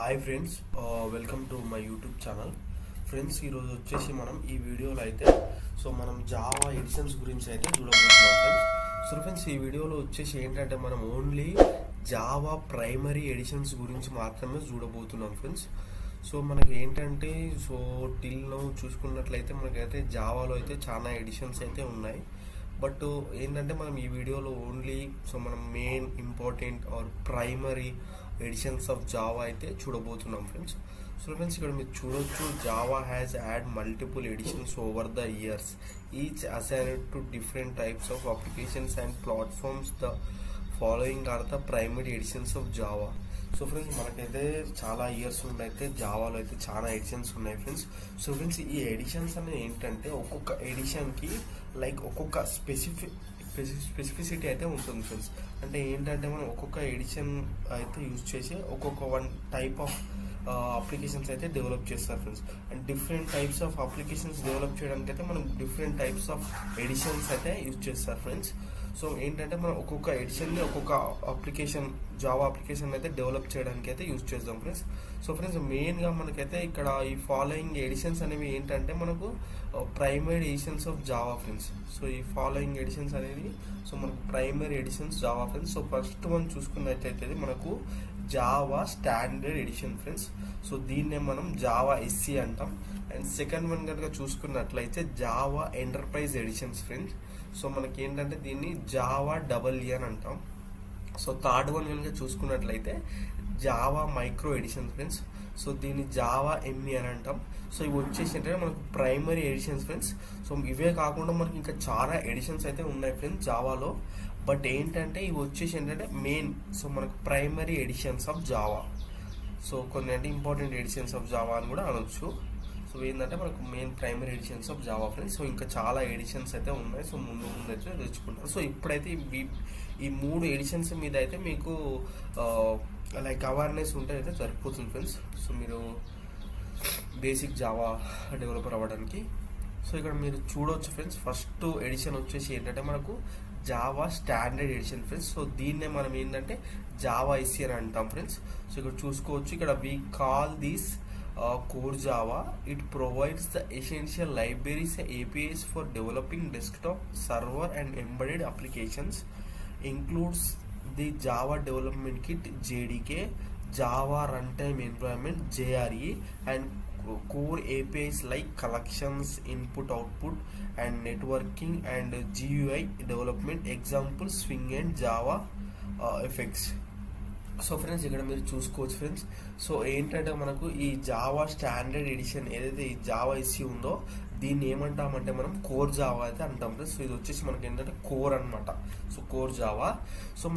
Hi friends, welcome to my YouTube channel. Friends, ఈరోజు వచ్చేసి మనం ఈ వీడియోలో అయితే మనం జావా ఎడిషన్స్ గురించి అయితే చూడబోతున్నాం ఫ్రెండ్స్. ఫ్రెండ్స్, ఈ వీడియోలో వచ్చేసి ఏంటంటే మనం ఓన్లీ జావా ప్రైమరీ ఎడిషన్స్ గురించి మాత్రమే చూడబోతున్నాం ఫ్రెండ్స్. మనకి ఏంటంటే టిల్ నౌ చూసుకున్నట్లయితే మనకైతే జావాలో అయితే చాలా ఎడిషన్స్ అయితే ఉన్నాయి. బట్ ఏంటంటే మనం ఈ వీడియోలో ఓన్లీ మనం main important or primary editions of Java అయితే చూడబోతున్నాం ఫ్రెండ్స్. ఫ్రెండ్స్, ఇక్కడ మీరు చూడొచ్చు, Java has add multiple editions over the years, each assigned to different types of applications and platforms. The following are the primary editions of Java. Friends, మనకైతే చాలా years అయితే జావాలో అయితే చాలా ఎడిషన్స్ ఉన్నాయి ఫ్రెండ్స్. ఫ్రెండ్స్, ఈ ఎడిషన్స్ అనేది ఏంటంటే ఒక్కొక్క ఎడిషన్కి ఒక్కొక్క స్పెసిఫిసిటీ అయితే ఉంటుంది ఫ్రెండ్స్. అంటే ఏంటంటే మనం ఒక్కొక్క ఎడిషన్ అయితే యూజ్ చేసి ఒక్కొక్క వన్ టైప్ ఆఫ్ అప్లికేషన్స్ అయితే డెవలప్ చేస్తారు friends. And different types of applications develop చేయడానికి అయితే మనం డిఫరెంట్ టైప్స్ ఆఫ్ ఎడిషన్స్ అయితే యూజ్ చేస్తారు ఫ్రెండ్స్. ఏంటంటే మనం ఒక్కొక్క ఎడిషన్ని ఒక్కొక్క అప్లికేషన్ జావా అప్లికేషన్ అయితే డెవలప్ చేయడానికి అయితే యూజ్ చేద్దాం ఫ్రెండ్స్. ఫ్రెండ్స్, మెయిన్గా మనకైతే ఇక్కడ ఈ ఫాలోయింగ్ ఎడిషన్స్ అనేవి ఏంటంటే మనకు primary editions of Java friends. ఈ ఫాలోయింగ్ ఎడిషన్స్ అనేది మనకు primary editions Java friends. First మనం చూసుకున్నట్లయితే మనకు జావా స్టాండర్డ్ ఎడిషన్ ఫ్రెండ్స్. దీన్నే మనం జావా ఎస్సీ అంటాం. అండ్ సెకండ్ వన్ కనుక చూసుకున్నట్లయితే జావా ఎంటర్ప్రైజ్ ఎడిషన్స్ ఫ్రెండ్స్. మనకి ఏంటంటే దీన్ని జావా డబల్ అని అంటాం. థర్డ్ వన్ కనుక చూసుకున్నట్లయితే జావా మైక్రో ఎడిషన్ ఫ్రెండ్స్. దీన్ని జావా ఎంఈ అని అంటాం. ఇవి వచ్చేసి ఏంటంటే మనకు ప్రైమరీ ఎడిషన్స్ ఫ్రెండ్స్. ఇవే కాకుండా మనకి ఇంకా చాలా ఎడిషన్స్ అయితే ఉన్నాయి ఫ్రెండ్స్ జావాలో. బట్ ఏంటంటే ఇవి వచ్చేసి ఏంటంటే మెయిన్ మనకు ప్రైమరీ ఎడిషన్స్ ఆఫ్ జావా. కొన్ని అంటే ఇంపార్టెంట్ ఎడిషన్స్ ఆఫ్ జావా అని కూడా అనొచ్చు. ఏంటంటే మనకు main primary editions of Java friends. ఇంకా చాలా ఎడిషన్స్ అయితే ఉన్నాయి. ముందు అయితే తెచ్చుకుంటారు. ఇప్పుడైతే ఈ మూడు ఎడిషన్స్ మీద అయితే మీకు అవేర్నెస్ ఉంటే అయితే సరిపోతుంది ఫ్రెండ్స్. మీరు బేసిక్ జావా డెవలపర్ అవ్వడానికి. ఇక్కడ మీరు చూడవచ్చు ఫ్రెండ్స్, ఫస్ట్ ఎడిషన్ వచ్చేసి ఏంటంటే మనకు జావా స్టాండర్డ్ ఎడిషన్ ఫ్రెండ్స్. దీన్నే మనం ఏంటంటే జావా ఎస్సీ అని అంటాం ఫ్రెండ్స్. ఇక్కడ చూసుకోవచ్చు, ఇక్కడ we call this core Java. It provides the essential libraries and APIs for developing desktop, server and embedded applications. Includes the Java Development Kit JDK, Java Runtime Environment JRE, and core APIs like collections, input output and networking and GUI development. Example Swing and Java effects. Friends, ఇక్కడ మీరు చూసుకోవచ్చు friends. ఏంటంటే మనకు ఈ Java standard edition ఏదైతే ఈ Java SC ఉందో దీన్ని ఏమంటామంటే మనం కోర్ జావా అయితే అంటాం ఫ్రెండ్స్. ఇది వచ్చేసి మనకి ఏంటంటే కోర్ అనమాట. Core Java.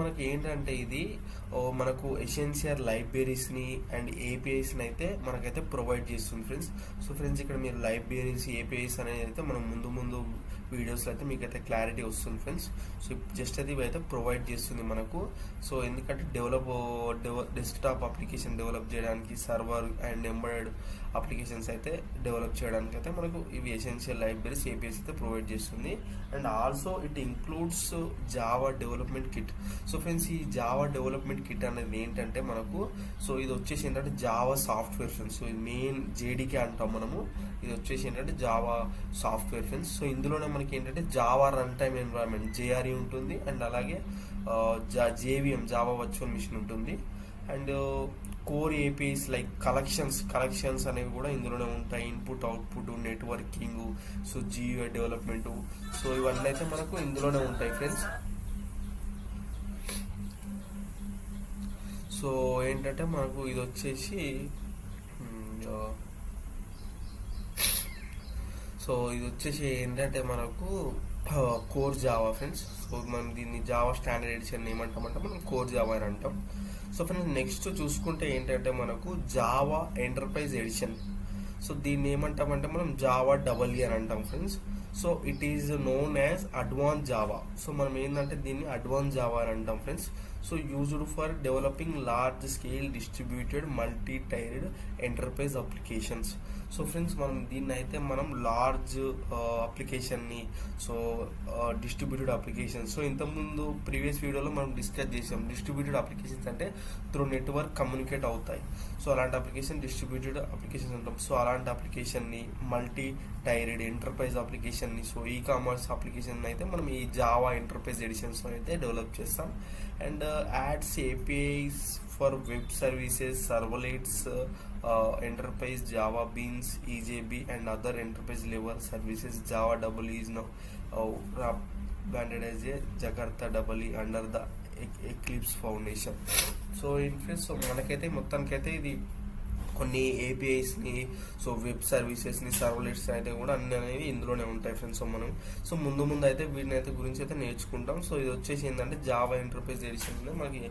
మనకి ఏంటంటే ఇది మనకు ఎసెన్షియల్ లైబ్రరీస్ని అండ్ ఏపీఐస్ని అయితే మనకైతే ప్రొవైడ్ చేస్తుంది ఫ్రెండ్స్. ఫ్రెండ్స్, ఇక్కడ మీరు లైబ్రరీస్ ఏపీఐస్ అనేది అయితే మనం ముందు వీడియోస్లో అయితే మీకైతే క్లారిటీ వస్తుంది ఫ్రెండ్స్. జస్ట్ అది ఇవైతే ప్రొవైడ్ చేస్తుంది మనకు. ఎందుకంటే డెస్క్టాప్ అప్లికేషన్ డెవలప్ చేయడానికి, సర్వర్ అండ్ ఎంబెడెడ్ అప్లికేషన్స్ అయితే డెవలప్ చేయడానికి అయితే మనకు ఇవి ఎసెన్షియల్ లైబ్రరీస్ ఏపీఎస్ అయితే ప్రొవైడ్ చేస్తుంది. And also it includes Java development kit. Friends, ఈ జావా డెవలప్మెంట్ కిట్ అనేది ఏంటంటే మనకు ఇది వచ్చేసి ఏంటంటే జావా సాఫ్ట్వేర్ ఫ్రెండ్స్. ఇది మెయిన్ జేడీకే అంటాం మనము. ఇది వచ్చేసి ఏంటంటే జావా సాఫ్ట్వేర్ ఫ్రెండ్స్. ఇందులోనే మనకి ఏంటంటే Java run time environment JRE ఉంటుంది. అండ్ అలాగే జేవిఎం జావా వర్చువల్ మిషన్ ఉంటుంది. And core APIs like collections అనేవి కూడా ఇందులోనే ఉంటాయి. Input output, networking, GUI development, ఇవన్నీ అయితే మనకు ఇందులోనే ఉంటాయి ఫ్రెండ్స్. ఏంటంటే మనకు ఇది వచ్చేసి ఏంటంటే మనకు కోర్ జావా ఫ్రెండ్స్. మనం దీన్ని జావా స్టాండర్డ్ ఎడిషన్ ఏమంటామంటే మనం కోర్ జావా అని అంటాం. ఫ్రెండ్స్, నెక్స్ట్ చూసుకుంటే ఏంటంటే మనకు జావా ఎంటర్ప్రైజ్ ఎడిషన్. దీన్ని ఏమంటామంటే మనం జావా డబల్ అని అంటాం friends. It is known as advance Java. మనం ఏంటంటే దీన్ని అడ్వాన్స్ జావా అని అంటాం friends. So used for developing large scale distributed multi tiered enterprise applications. So friends మనం దీన్ని అయితే మనం లార్జ్ అప్లికేషన్ని, సో డిస్ట్రిబ్యూటెడ్ అప్లికేషన్స్, సో ఇంతకుముందు ప్రీవియస్ వీడియోలో మనం డిస్కస్ చేసాం. డిస్ట్రిబ్యూటెడ్ అప్లికేషన్స్ అంటే త్రూ నెట్వర్క్ కమ్యూనికేట్ అవుతాయి. సో అలాంటి అప్లికేషన్ డిస్ట్రిబ్యూటెడ్ అప్లికేషన్స్ అంటాం. సో అలాంటి అప్లికేషన్ని, మల్టీ టైర్డ్ ఎంటర్ప్రైజ్ అప్లికేషన్ని, సో ఈ కామర్స్ అప్లికేషన్ అయితే మనం ఈ జావా ఎంటర్ప్రైజ్ ఎడిషన్స్ అయితే డెవలప్ చేస్తాం. And adds APIs for web services, servlets, enterprise Java Beans, EJB and other enterprise level services. Java EE is now branded as a Jakarta EE under the Eclipse Foundation. So in fact, so మనకైతే మొత్తానికైతే ఇది కొన్ని ఏపీఐస్ని, so web సర్వీసెస్ని, సర్వలెట్స్ అయితే కూడా అన్ని అనేవి ఇందులోనే ఉంటాయి ఫ్రెండ్స్. సో మనం ముందు అయితే వీటిని అయితే గురించి అయితే నేర్చుకుంటాం. సో ఇది వచ్చేసి ఏంటంటే జావా ఎంటర్ప్రైజ్ ఎడిషన్, మనకి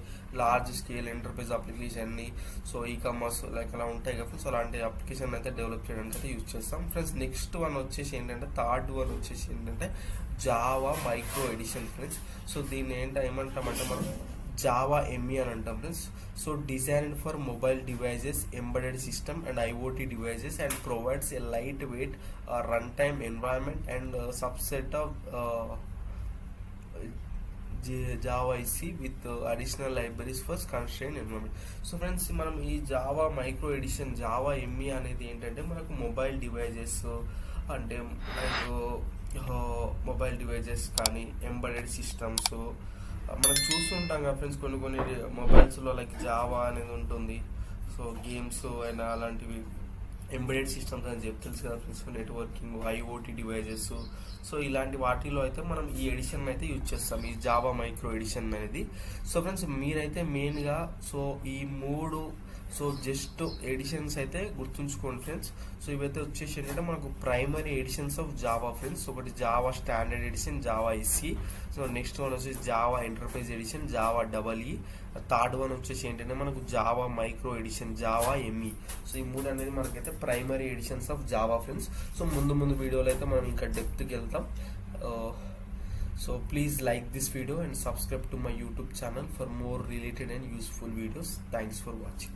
లార్జ్ స్కేల్ ఎంటర్ప్రైజ్ అప్లికేషన్ని, సో ఈ కామర్స్ లైక్ అలా ఉంటాయి కదా. సో అలాంటి అప్లికేషన్ అయితే డెవలప్ చేయడానికి అయితే యూజ్ చేస్తాం ఫ్రెండ్స్. నెక్స్ట్ వన్ వచ్చేసి ఏంటంటే, థర్డ్ వన్ వచ్చేసి ఏంటంటే Java micro edition friends. So దీన్ని ఏమంటామంటే మనం జావా ఎంఈ అని అంటాం friends. So designed for mobile devices, embedded system and IoT devices and provides a light weight run time environment and subset of Java SE with additional libraries for constrain environment. So friends మనం ఈ Java micro edition, Java ME అనేది ఏంటంటే మనకు mobile devices అంటే mobile devices కానీ, embedded systems మనం చూస్తుంటాం కదా ఫ్రెండ్స్. కొన్ని మొబైల్స్లో లైక్ జావా అనేది ఉంటుంది. సో గేమ్స్ అయినా అలాంటివి ఎంబెడెడ్ సిస్టమ్స్ అని చెప్పి తెలుసు కదా friends. Networking, IoT devices, so ఇలాంటి వాటిలో అయితే మనం ఈ ఎడిషన్ అయితే యూజ్ చేస్తాం, ఈ జావా మైక్రో ఎడిషన్ అనేది. సో ఫ్రెండ్స్ మీరైతే మెయిన్గా సో ఈ మూడు జస్ట్ ఎడిషన్స్ అయితే గుర్తుంచుకోండి ఫ్రెండ్స్. సో ఇవైతే వచ్చేసి ఏంటంటే మనకు primary editions of Java friends. ఒకటి జావా స్టాండర్డ్ ఎడిషన్, జావా ఐసి. సో నెక్స్ట్ వన్ వచ్చేసి Java enterprise edition, Java EE. Third one వచ్చేసి ఏంటంటే మనకు Java micro edition, Java ME. So ఈ మూడు అనేది మనకైతే primary editions of Java friends. So ముందు వీడియోలో అయితే మనం ఇంకా డెప్త్కి వెళ్తాం. So please like this video and subscribe to my YouTube channel for more related and useful videos. Thanks for watching.